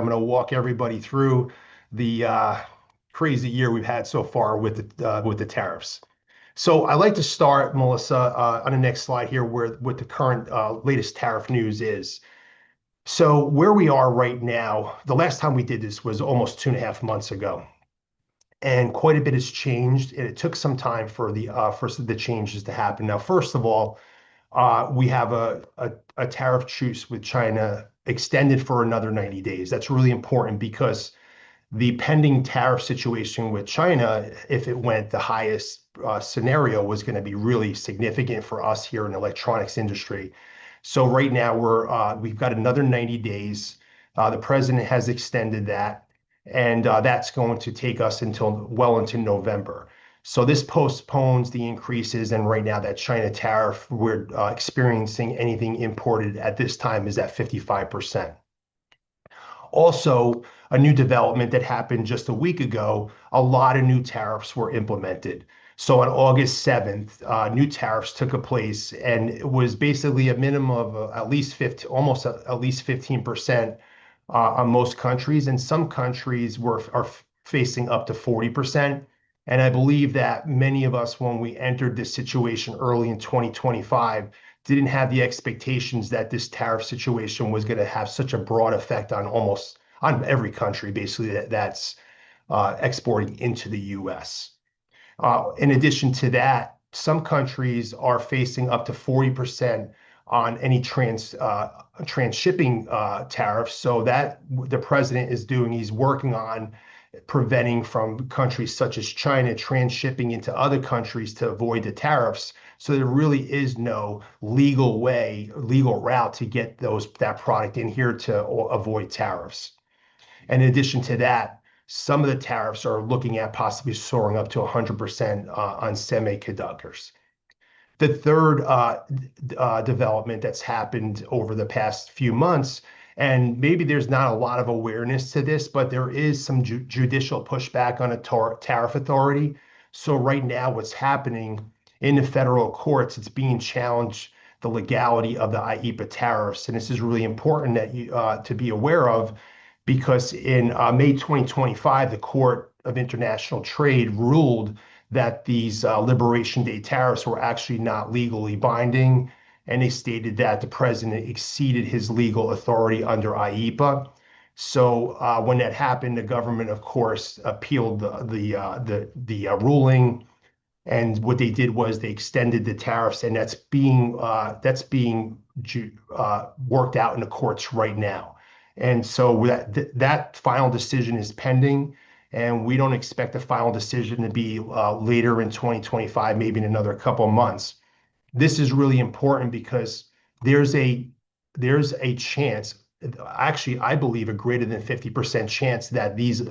I'm going to walk everybody through the crazy year we've had so far with the tariffs. So I like to start, Melissa, on the next slide here, where what the current latest tariff news is. So where we are right now, the last time we did this was almost 2.5 months ago, and quite a bit has changed, and it took some time for the changes to happen. Now, first of all, we have a tariff truce with China extended for another 90 days. That's really important because the pending tariff situation with China, if it went the highest scenario, was going to be really significant for us here in the electronics industry. So right now we've got another 90 days. The president has extended that, and that's going to take us until well into November. So this postpones the increases, and right now that China tariff we're experiencing anything imported at this time is at 55%. Also, a new development that happened just a week ago, a lot of new tariffs were implemented. So on August 7th, new tariffs took place, and it was basically a minimum of at least 50, almost at least 15% on most countries, and some countries are facing up to 40%. And I believe that many of us, when we entered this situation early in 2025, didn't have the expectations that this tariff situation was going to have such a broad effect on every country, basically, that's exporting into the U.S. In addition to that, some countries are facing up to 40% on any transshipping tariffs. So that the president is doing, he's working on preventing from countries such as China transshipping into other countries to avoid the tariffs. So there really is no legal route to get that product in here to avoid tariffs. And in addition to that, some of the tariffs are looking at possibly soaring up to 100% on semiconductors. The third development that's happened over the past few months, and maybe there's not a lot of awareness to this, but there is some judicial pushback on a tariff authority. So right now, what's happening in the federal courts, it's being challenged, the legality of the IEPA tariffs. And this is really important that you to be aware of, because in May 2025, the Court of International Trade ruled that these Liberation Day tariffs were actually not legally binding, and they stated that the president exceeded his legal authority under IEPA. So when that happened, the government, of course, appealed the ruling, and what they did was they extended the tariffs, and that's being worked out in the courts right now. And so that final decision is pending, and we don't expect the final decision to be later in 2025, maybe in another couple of months. This is really important because there's a chance, actually, I believe a greater than 50% chance that these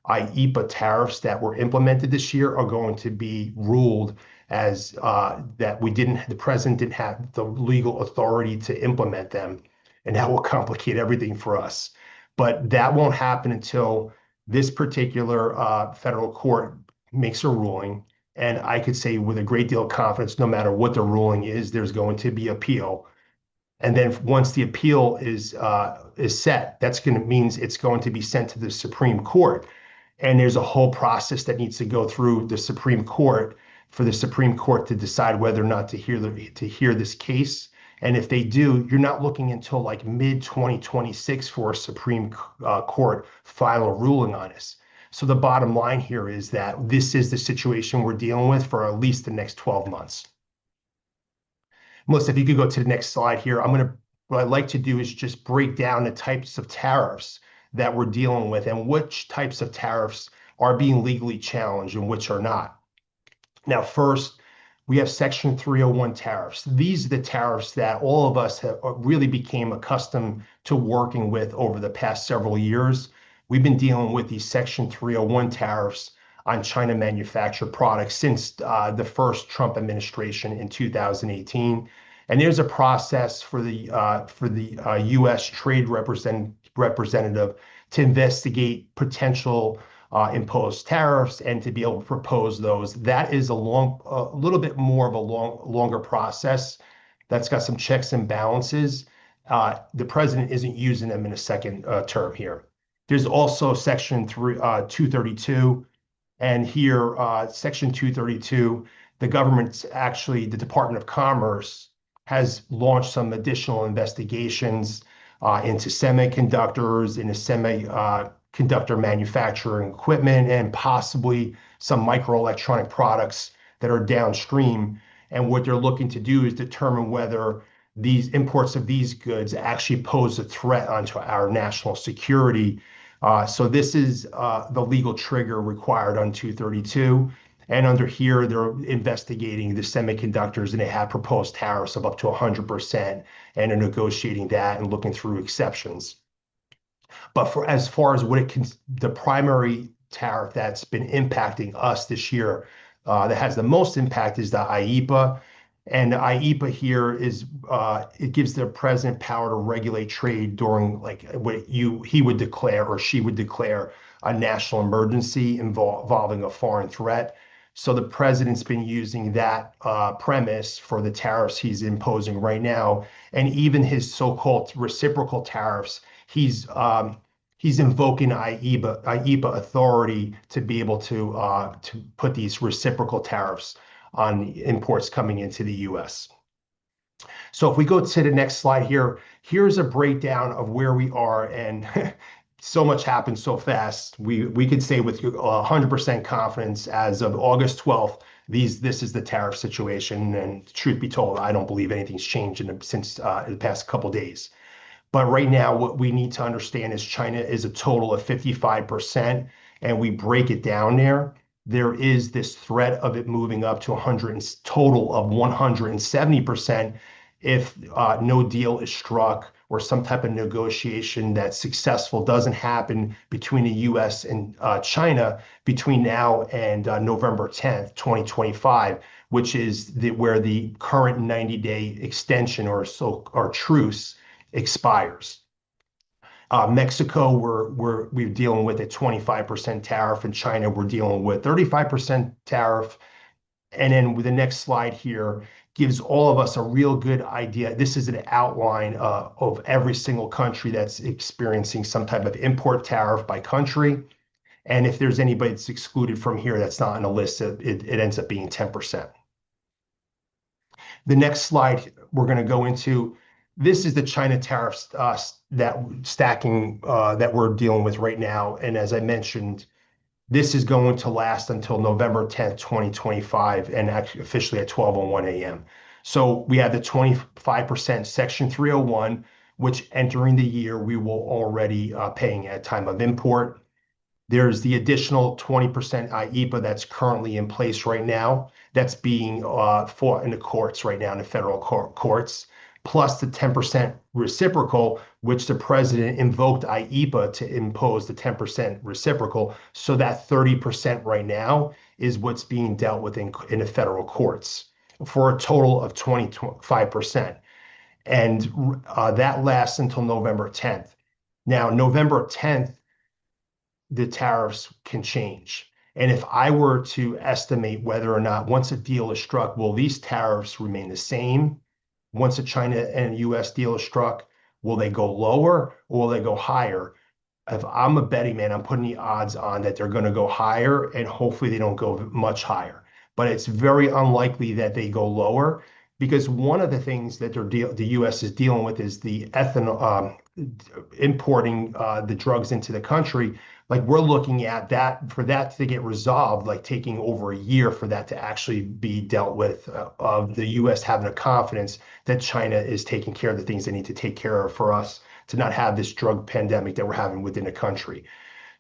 IEPA tariffs that were implemented this year are going to be ruled as that the president didn't have the legal authority to implement them, and that will complicate everything for us. But that won't happen until this particular federal court makes a ruling. And I could say with a great deal of confidence, no matter what the ruling is, there's going to be appeal. And then once the appeal is set, means it's going to be sent to the Supreme Court. And there's a whole process that needs to go through the Supreme Court for the Supreme Court to decide whether or not to hear this case. And if they do, you're not looking until like mid-2026 for a Supreme Court final ruling on this. So the bottom line here is that this is the situation we're dealing with for at least the next 12 months. Melissa, if you could go to the next slide here, what I'd like to do is just break down the types of tariffs that we're dealing with and which types of tariffs are being legally challenged and which are not. Now, first, we have Section 301 tariffs. These are the tariffs that all of us have really became accustomed to working with over the past several years. We've been dealing with these Section 301 tariffs on China manufactured products since the first Trump administration in 2018. And there's a process for the U.S. Trade Representative to investigate potential imposed tariffs and to be able to propose those. That is a little bit more of a longer process. That's got some checks and balances. The president isn't using them in a second term here. There's also Section 232. And here, Section 232, the government's actually, the Department of Commerce has launched some additional investigations into semiconductors, into semiconductor manufacturing equipment, and possibly some microelectronic products that are downstream. And what they're looking to do is determine whether these imports of these goods actually pose a threat onto our national security. So this is the legal trigger required on 232. And under here, they're investigating the semiconductors, and they have proposed tariffs of up to 100%, and are negotiating that and looking through exceptions. But for as far as what it can, the primary tariff that's been impacting us this year, that has the most impact is the IEPA. And the IEPA here is it gives the president power to regulate trade during like what he would declare or she would declare a national emergency involving a foreign threat. So the president's been using that premise for the tariffs he's imposing right now, and even his so-called reciprocal tariffs. He's invoking IEPA authority to be able to put these reciprocal tariffs on imports coming into the U.S. So if we go to the next slide here, here's a breakdown of where we are, and so much happened so fast. We could say with 100% confidence as of August 12th, this is the tariff situation. And truth be told, I don't believe anything's changed since the past couple days. But right now, what we need to understand is China is a total of 55%, and we break it down there. There is this threat of it moving up to 100 total of 170% if no deal is struck or some type of negotiation that's successful doesn't happen between the U.S. and China between now and November 10th, 2025, which is where the current 90-day extension or truce expires. Mexico, we're dealing with a 25% tariff. In China, we're dealing with 35% tariff. And then with the next slide here gives all of us a real good idea. This is an outline of every single country that's experiencing some type of import tariff by country. And if there's anybody that's excluded from here that's not on the list, it ends up being 10%. The next slide we're going to go into, this is the China tariffs that we're dealing with right now. And as I mentioned, this is going to last until November 10th, 2025, and actually officially at 12:01 a.m. So we have the 25% Section 301, which entering the year we will already paying at time of import. There's the additional 20% IEPA that's currently in place right now. That's being fought in the courts right now, in the federal courts, plus the 10% reciprocal, which the president invoked IEPA to impose the 10% reciprocal. So that 30% right now is what's being dealt with in the federal courts for a total of 25%. And that lasts until November 10th. Now, November 10th, the tariffs can change. And if I were to estimate whether or not once a deal is struck, will these tariffs remain the same? Once a China and US deal is struck, will they go lower or will they go higher? If I'm a betting man, I'm putting the odds on that they're going to go higher, and hopefully they don't go much higher. But it's very unlikely that they go lower, because one of the things that the U.S. is dealing with is the ethanol, importing the drugs into the country. Like, we're looking at that, for that to get resolved, like taking over a year for that to actually be dealt with, of the U.S. having a confidence that China is taking care of the things they need to take care of for us to not have this drug pandemic that we're having within the country.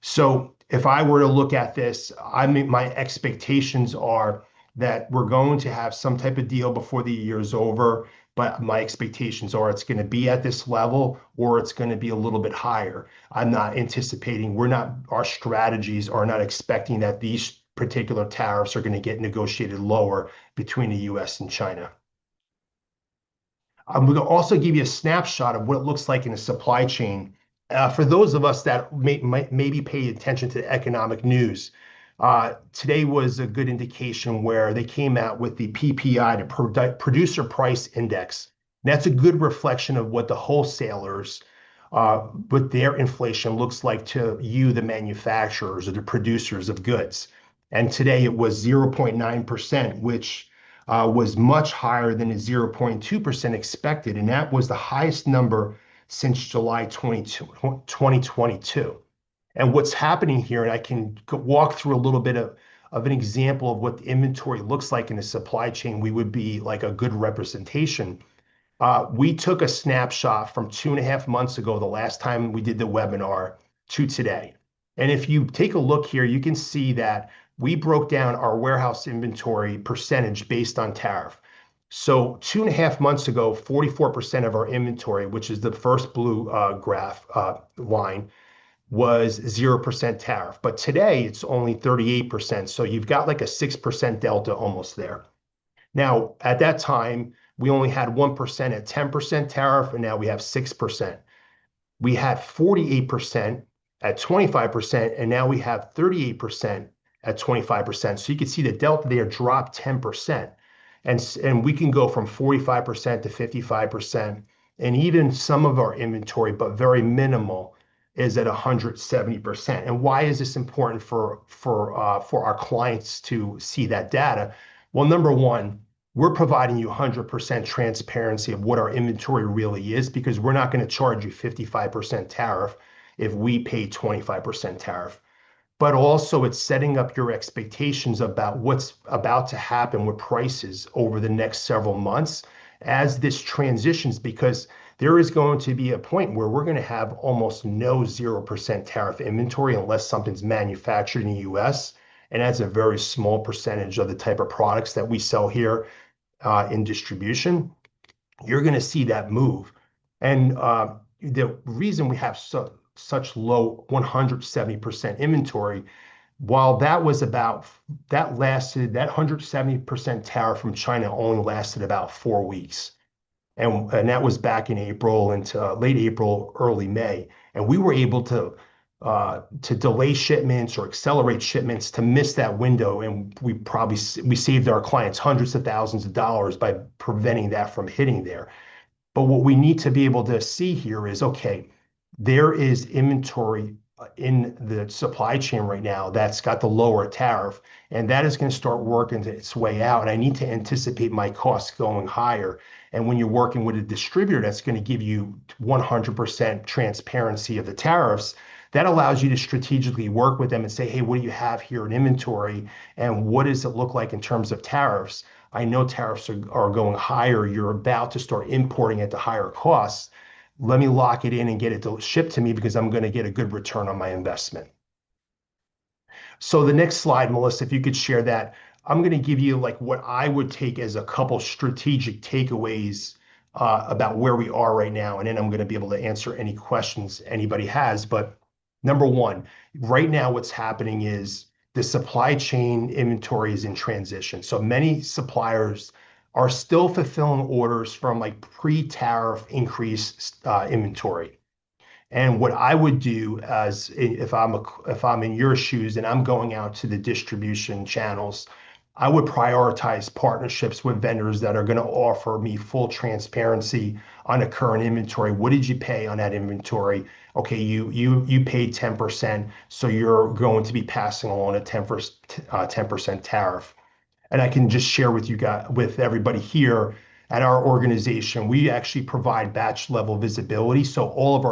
So if I were to look at this, I mean, my expectations are that we're going to have some type of deal before the year is over, but my expectations are it's going to be at this level or it's going to be a little bit higher. I'm not anticipating, our strategies are not expecting that these particular tariffs are going to get negotiated lower between the US and China. I'm going to also give you a snapshot of what it looks like in the supply chain. For those of us that maybe pay attention to the economic news, today was a good indication where they came out with the PPI, the Producer Price Index. And that's a good reflection of what the wholesalers what their inflation looks like to you, the manufacturers or the producers of goods. And today it was 0.9%, which was much higher than the 0.2% expected. And that was the highest number since July 2022. And what's happening here, and I can walk through a little bit of an example of what the inventory looks like in the supply chain, we would be like a good representation. We took a snapshot from 2.5 months ago, the last time we did the webinar, to today. And if you take a look here, you can see that we broke down our warehouse inventory percentage based on tariff. So 2.5 months ago, 44% of our inventory, which is the first blue graph line, was 0% tariff. But today it's only 38%. So you've got like a 6% delta almost there. Now, at that time, we only had 1% at 10% tariff, and now we have 6%. We had 48% at 25%, and now we have 38% at 25%. So you can see the delta there dropped 10%. And we can go from 45% to 55%. And even some of our inventory, but very minimal, is at 170%. And why is this important for our clients to see that data? Well, number one, we're providing you 100% transparency of what our inventory really is, because we're not going to charge you 55% tariff if we pay 25% tariff. But also it's setting up your expectations about what's about to happen with prices over the next several months as this transitions, because there is going to be a point where we're going to have almost no 0% tariff inventory unless something's manufactured in the US. And that's a very small percentage of the type of products that we sell here in distribution. You're going to see that move. And the reason we have such low 170% inventory, while that 170% tariff from China only lasted about 4 weeks. And that was back in April into late April, early May. And we were able to delay shipments or accelerate shipments to miss that window. And we saved our clients hundreds of thousands of dollars by preventing that from hitting there. But what we need to be able to see here is, okay, there is inventory in the supply chain right now that's got the lower tariff, and that is going to start working its way out. And I need to anticipate my costs going higher. And when you're working with a distributor that's going to give you 100% transparency of the tariffs, that allows you to strategically work with them and say, hey, what do you have here in inventory? And what does it look like in terms of tariffs? I know tariffs are going higher. You're about to start importing at the higher costs. Let me lock it in and get it shipped to me because I'm going to get a good return on my investment. So the next slide, Melissa, if you could share that, I'm going to give you like what I would take as a couple strategic takeaways about where we are right now. And then I'm going to be able to answer any questions anybody has. But number one, right now what's happening is the supply chain inventory is in transition. So many suppliers are still fulfilling orders from like pre-tariff increase inventory. And what I would do as if I'm in your shoes and I'm going out to the distribution channels, I would prioritize partnerships with vendors that are going to offer me full transparency on the current inventory. What did you pay on that inventory? Okay, you paid 10%, so you're going to be passing along a 10% tariff. And I can just share with you guys, with everybody here at our organization, we actually provide batch level visibility. So all of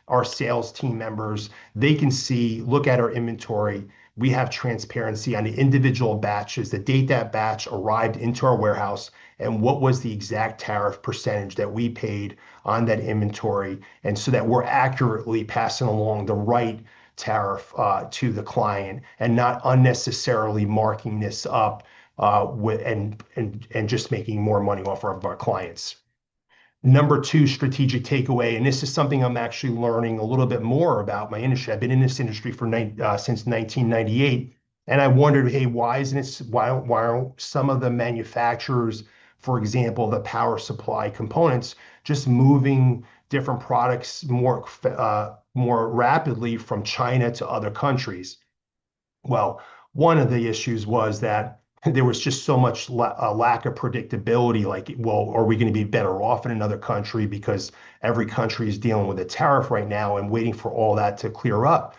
our sales team members, they can see, look at our inventory. We have transparency on the individual batches, the date that batch arrived into our warehouse, and what was the exact tariff percentage that we paid on that inventory. And so that we're accurately passing along the right tariff to the client and not unnecessarily marking this up and just making more money off of our clients. Number two strategic takeaway, and this is something I'm actually learning a little bit more about my industry. I've been in this industry since 1998, and I wondered, hey, why aren't some of the manufacturers, for example, the power supply components, just moving different products more rapidly from China to other countries? Well, one of the issues was that there was just so much lack of predictability. Like, well, are we going to be better off in another country because every country is dealing with a tariff right now and waiting for all that to clear up?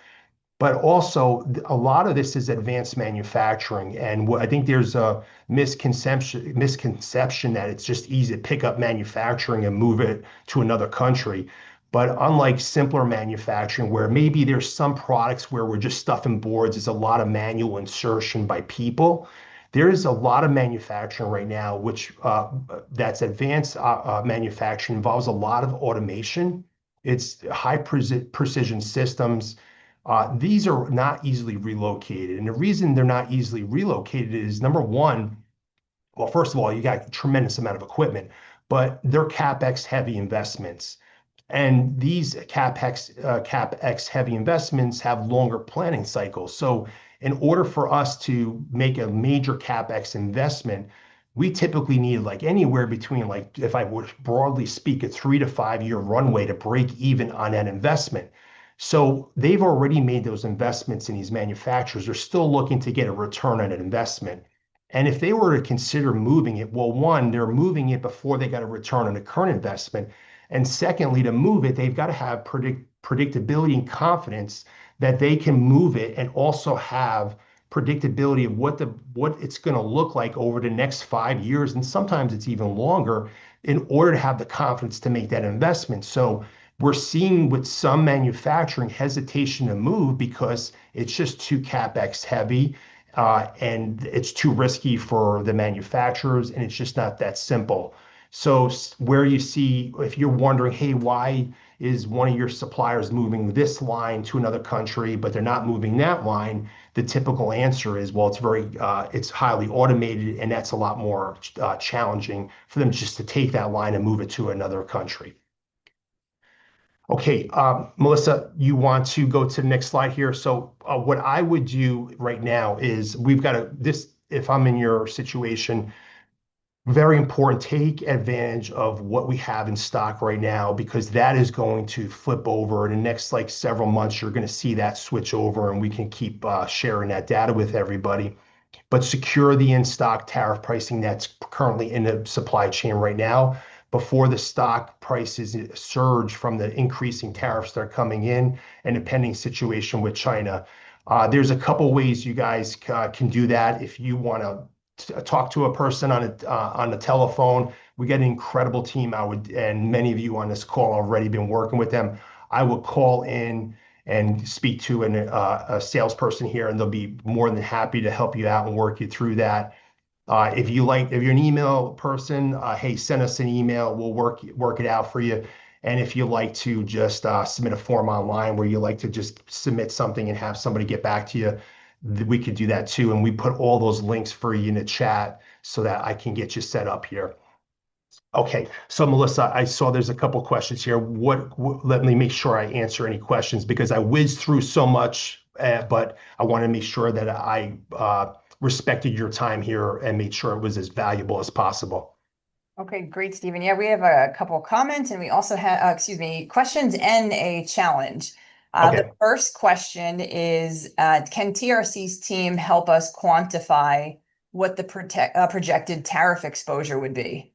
But also, a lot of this is advanced manufacturing, and I think there's a misconception that it's just easy to pick up manufacturing and move it to another country. But unlike simpler manufacturing, where maybe there's some products where we're just stuffing boards, it's a lot of manual insertion by people. There is a lot of manufacturing right now, which that's advanced manufacturing, involves a lot of automation. It's precision systems. These are not easily relocated. And the reason they're not easily relocated is, number one, well, first of all, you got a tremendous amount of equipment, but they're CapEx heavy investments. And these CapEx heavy investments have longer planning cycles. So in order for us to make a major CapEx investment, we typically need like anywhere between, like, if I would broadly speak, a 3 to 5 year runway to break even on that investment. So they've already made those investments in these manufacturers. They're still looking to get a return on an investment. And if they were to consider moving it, well, one, they're moving it before they got a return on the current investment. And secondly, to move it, they've got to have predictability and confidence that they can move it, and also have predictability of what it's going to look like over the next 5 years, and sometimes it's even longer, in order to have the confidence to make that investment. So we're seeing with some manufacturing hesitation to move because it's just too CapEx heavy, and it's too risky for the manufacturers, and it's just not that simple. So where you see, if you're wondering, hey, why is one of your suppliers moving this line to another country, but they're not moving that line? The typical answer is, well, it's highly automated, and that's a lot more challenging for them just to take that line and move it to another country. Okay, Melissa, you want to go to the next slide here? So what I would do right now is, if I'm in your situation, very important, take advantage of what we have in stock right now, because that is going to flip over in the next like several months. You're going to see that switch over, and we can keep sharing that data with everybody. But secure the in-stock tariff pricing that's currently in the supply chain right now before the stock prices surge from the increasing tariffs that are coming in and the pending situation with China. There's a couple ways you guys can do that. If you want to talk to a person on the telephone, we get an incredible team. And many of you on this call already been working with them. I would call in and speak to a salesperson here, and they'll be more than happy to help you out and work you through that. If you're an email person, hey, send us an email. We'll work it out for you. And if you like to just submit a form online where you like to just submit something and have somebody get back to you, we could do that too. And we put all those links for you in the chat so that I can get you set up here. Okay, so Melissa, I saw there's a couple questions here. Let me make sure I answer any questions, because I whizzed through so much, but I want to make sure that I respected your time here and made sure it was as valuable as possible. Okay, great, Stephen. Yeah, we have a couple comments, and we also have, questions and a challenge. Okay. The first question is, can TRC's team help us quantify what the projected tariff exposure would be?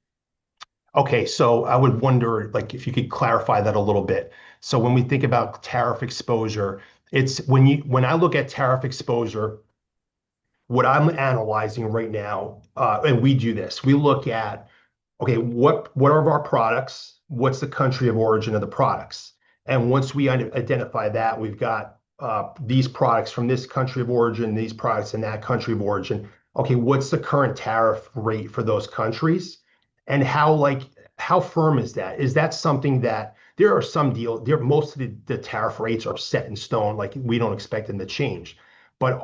Okay, so I would wonder, like, if you could clarify that a little bit. So when we think about tariff exposure, it's when I look at tariff exposure, what I'm analyzing right now, and we do this, we look at, okay, what are our products? What's the country of origin of the products? And once we identify that, we've got these products from this country of origin, these products in that country of origin. Okay, what's the current tariff rate for those countries? And how firm is that? Is that something that there are some most of the tariff rates are set in stone, like we don't expect them to change. But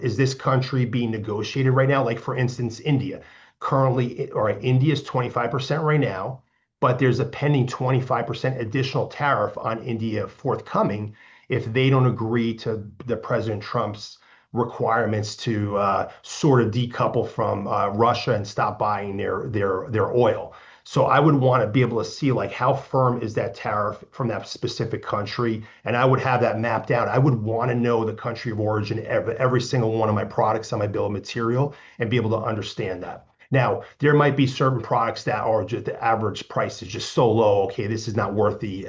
is this country being negotiated right now? Like, for instance, India. Currently, or India is 25% right now, but there's a pending 25% additional tariff on India forthcoming if they don't agree to the President Trump's requirements to sort of decouple from Russia and stop buying their oil. So I would want to be able to see like how firm is that tariff from that specific country, and I would have that mapped out. I would want to know the country of origin of every single one of my products on my bill of material and be able to understand that. Now, there might be certain products that are just the average price is just so low. Okay, this is not worth the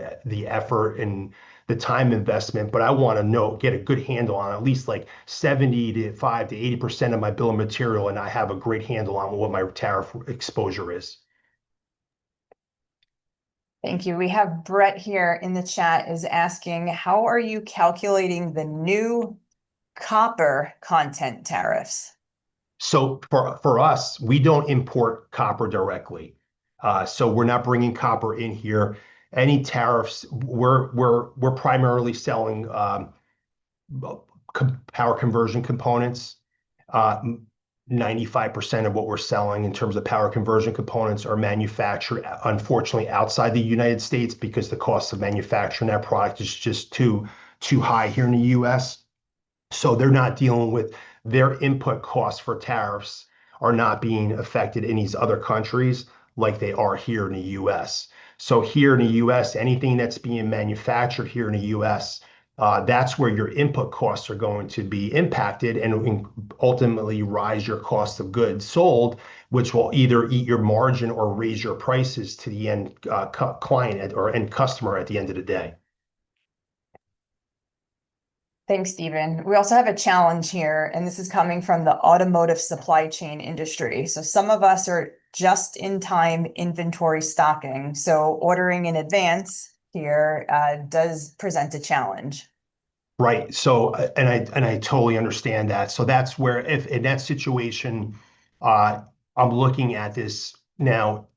effort and the time investment, but I want to know, get a good handle on at least like 75 to 80% of my bill of material, and I have a great handle on what my tariff exposure is. Thank you. We have Brett here in the chat is asking, how are you calculating the new copper content tariffs? So for us, we don't import copper directly. So we're not bringing copper in here. Any tariffs, we're primarily selling power conversion components. 95% of what we're selling in terms of power conversion components are manufactured, unfortunately, outside the United States because the cost of manufacturing that product is just too high here in the US. So they're not dealing with their input costs for tariffs are not being affected in these other countries like they are here in the US. So here in the US, anything that's being manufactured here in the US, that's where your input costs are going to be impacted and ultimately rise your cost of goods sold, which will either eat your margin or raise your prices to the end client or end customer at the end of the day. Thanks, Stephen. We also have a challenge here, and this is coming from the automotive supply chain industry. So some of us are just in time inventory stocking. So ordering in advance here does present a challenge. Right. So, and I totally understand that. So that's where, if in that situation, I'm looking at this now.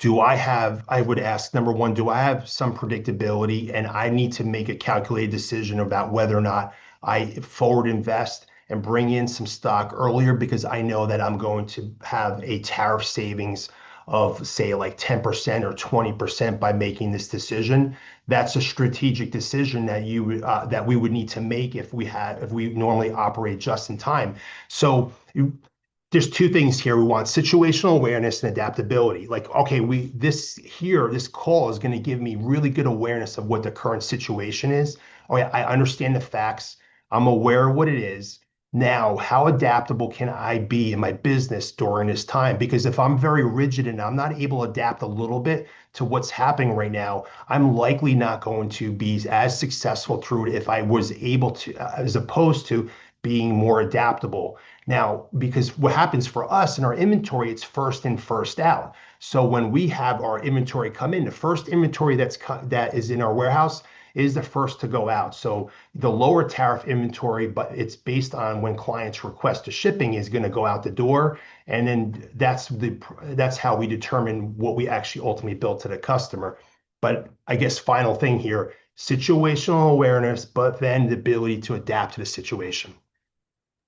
I would ask, number one, do I have some predictability and I need to make a calculated decision about whether or not I forward invest and bring in some stock earlier because I know that I'm going to have a tariff savings of say like 10% or 20% by making this decision. That's a strategic decision that that we would need to make if we normally operate just in time. So there's two things here. We want situational awareness and adaptability. Like, okay, this call is going to give me really good awareness of what the current situation is. Oh yeah, I understand the facts. I'm aware of what it is. Now, how adaptable can I be in my business during this time? Because if I'm very rigid and I'm not able to adapt a little bit to what's happening right now, I'm likely not going to be as successful through it if I was able to, as opposed to being more adaptable. Now, because what happens for us in our inventory, it's first in, first out. So when we have our inventory come in, the first inventory that is in our warehouse is the first to go out. So the lower tariff inventory, but it's based on when clients request a shipping is going to go out the door. And then that's how we determine what we actually ultimately bill to the customer. But I guess final thing here, situational awareness, but then the ability to adapt to the situation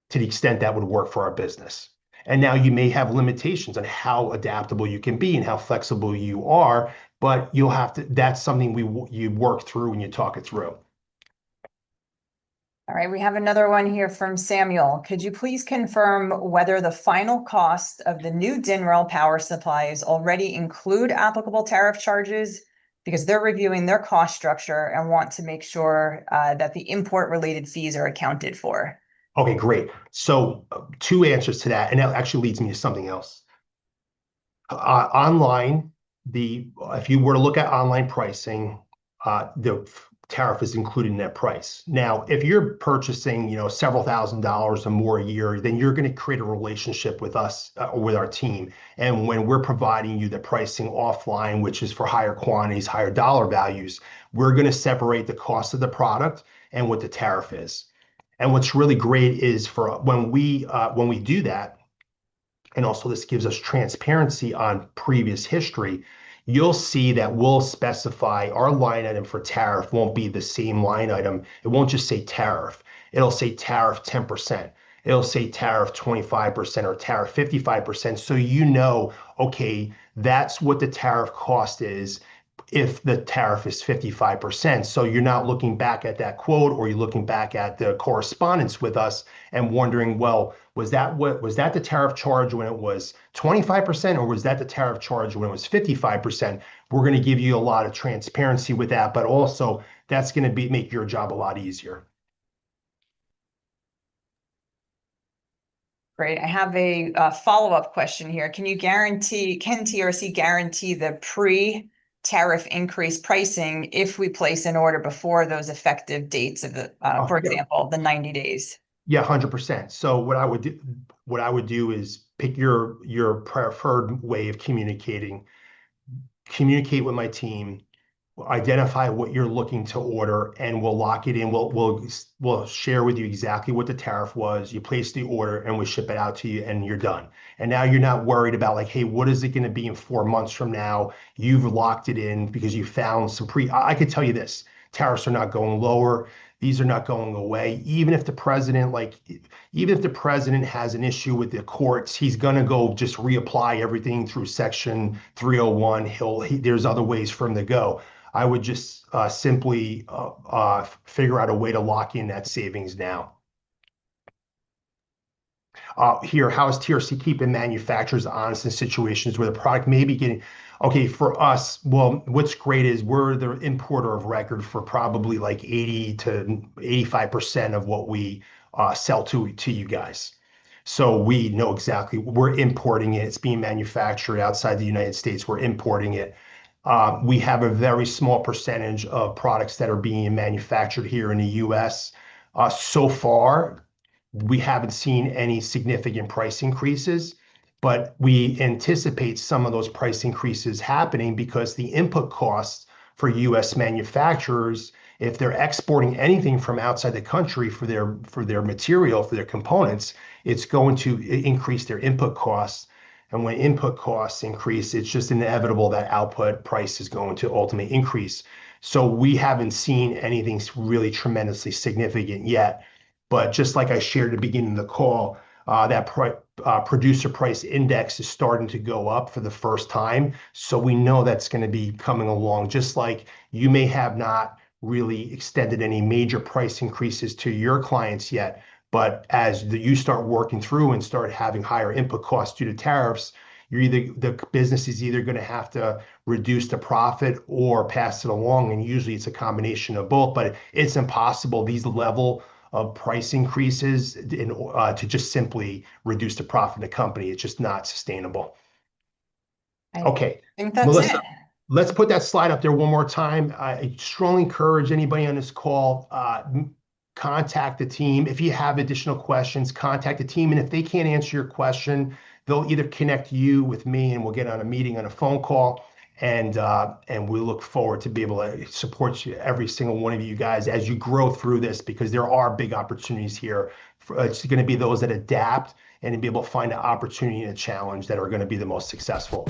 to the extent that would work for our business. And now you may have limitations on how adaptable you can be and how flexible you are, but that's something you work through when you talk it through. All right, we have another one here from Samuel. Could you please confirm whether the final cost of the new DINREL power supplies already include applicable tariff charges? Because they're reviewing their cost structure and want to make sure that the import related fees are accounted for. Okay, great. So two answers to that, and that actually leads me to something else. Online, if you were to look at online pricing, the tariff is included in that price. Now, if you're purchasing, several $1,000s or more a year, then you're going to create a relationship with us or with our team. And when we're providing you the pricing offline, which is for higher quantities, higher dollar values, we're going to separate the cost of the product and what the tariff is. And what's really great is for when we do that, and also this gives us transparency on previous history, you'll see that we'll specify our line item for tariff won't be the same line item. It won't just say tariff. It'll say tariff 10%. It'll say tariff 25% or tariff 55%. So okay, that's what the tariff cost is if the tariff is 55%. So you're not looking back at that quote, or you're looking back at the correspondence with us and wondering, well, was that the tariff charge when it was 25%, or was that the tariff charge when it was 55%? We're going to give you a lot of transparency with that, but also that's going to make your job a lot easier. Great. I have a follow-up question here. Can TRC guarantee the pre-tariff increase pricing if we place an order before those effective dates of the, for example, the 90 days? Yeah, 100%. So what I would do is pick your preferred way of communicating, communicate with my team, identify what you're looking to order, and we'll lock it in. We'll share with you exactly what the tariff was. You place the order and we ship it out to you, and you're done. And now you're not worried about like, hey, what is it going to be in 4 months from now? You've locked it in because you found some I could tell you this, tariffs are not going lower. These are not going away. Even if the president has an issue with the courts, he's gonna go just reapply everything through Section 301. There's other ways for him to go. I would just simply figure out a way to lock in that savings now. Here, how is TRC keeping manufacturers honest in situations where the product may be getting, okay, for us, well, what's great is we're the importer of record for probably like 80 to 85% of what we sell to you guys. So we know exactly, we're importing it. It's being manufactured outside the United States. We're importing it. We have a very small percentage of products that are being manufactured here in the US. So far, we haven't seen any significant price increases, but we anticipate some of those price increases happening because the input costs for US manufacturers, if they're exporting anything from outside the country for their material, for their components, it's going to increase their input costs. And when input costs increase, it's just inevitable that output price is going to ultimately increase. So we haven't seen anything really tremendously significant yet. But just like I shared at the beginning of the call, that producer price index is starting to go up for the first time. So we know that's going to be coming along, just like you may have not really extended any major price increases to your clients yet. But as you start working through and start having higher input costs due to tariffs, the business is either going to have to reduce the profit or pass it along. And usually it's a combination of both, but it's impossible. These level of price increases to just simply reduce the profit of the company. It's just not sustainable. Okay, I think that's Melissa, it. let's put that slide up there one more time. I strongly encourage anybody on this call, contact the team. If you have additional questions, contact the team. And if they can't answer your question, they'll either connect you with me and we'll get on a meeting on a phone call. And we look forward to be able to support you, every single one of you guys, as you grow through this, because there are big opportunities here. It's going to be those that adapt and be able to find an opportunity and a challenge that are going to be the most successful.